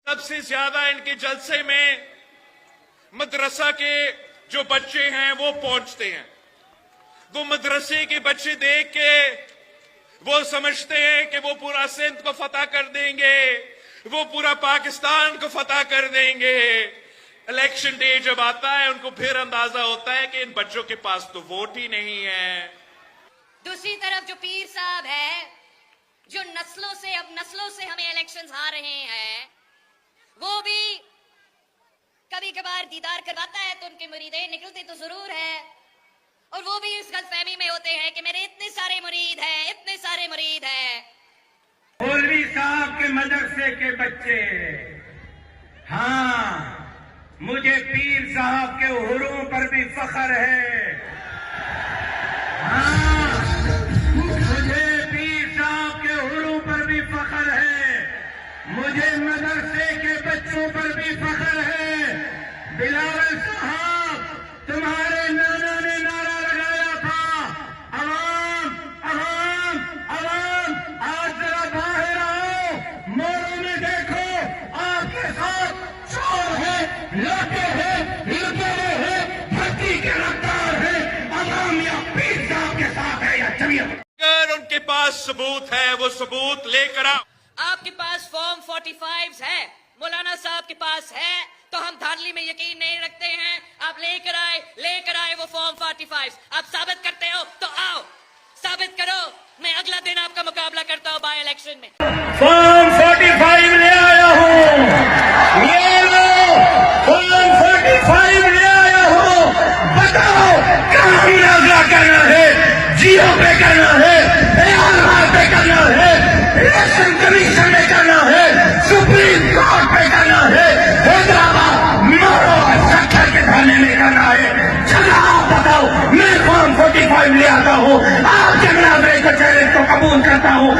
سب سے زیادہ ان کے جلسے میں مدرسہ کے جو بچے ہیں وہ پہنچتے ہیں. وہ مدرسے کے بچے دیکھ کے وہ سمجھتے ہیں کہ وہ پورا سندھ کو فتح کر دیں گے, وہ پورا پاکستان کو فتح کر دیں گے. الیکشن ڈے جب آتا ہے ان کو پھر اندازہ ہوتا ہے کہ ان بچوں کے پاس تو ووٹ ہی نہیں ہے. دوسری طرف جو پیر صاحب ہے جو نسلوں سے ہمیں الیکشنز ہار رہے ہیں, وہ بھی کبھی کبھار دیدار کرواتا ہے تو ان کے مریدیں نکلتے تو ضرور ہے, اور وہ بھی اس غلط فہمی میں ہوتے ہیں کہ میرے اتنے سارے مرید ہیں. مولوی صاحب کے مدرسے کے بچے, ہاں مجھے پیر صاحب کے حروم پر بھی فخر ہے. ہاں مجھے پیر صاحب کے حروم پر بھی فخر ہے. مجھے مدرسے کے بچوں پر بھی فخر ہے. بلاول صاحب تمہارے نانا نے نعرہ لگایا تھا, عوام عوام عوام, آج ذرا باہر آؤ, موروں میں دیکھو, آپ کے ساتھ چور ہے, لاٹے ہے, لٹیرے ہے, بھرتی کے رفتار ہے. عوام یا پیر صاحب کے ساتھ ہے یا جمعیت. اگر ان کے پاس ثبوت ہے وہ ثبوت لے کر آؤ. آپ کے پاس فارم 45 ہے, مولانا صاحب کے پاس ہے, تو ہم دھاندلی میں یقین نہیں رکھتے ہیں. آپ لے کر آئے وہ فارم 45. آپ ثابت کرتے ہو تو آؤ, ثابت کرو. میں اگلا دن آپ کا مقابلہ کرتا ہوں بائی الیکشن میں. فارم 45 لے آیا ہوں, یہ لو فارم 45 لے آیا ہوں. بتاؤ کہاں مناظرہ کرنا ہے, جیو پہ کرنا ہے, پہ کرنا ہے, الیکشن کمیشن میں کرنا ہے, سپریم کورٹ پہ کرنا ہے, حیدرآباد مارو سکھر کے تھانے میں کرنا ہے. چلا آپ بتاؤ, میں فارم 45 لے آتا ہوں, آپ کے مناظرے کے چیلنج کو قبول کرتا ہوں.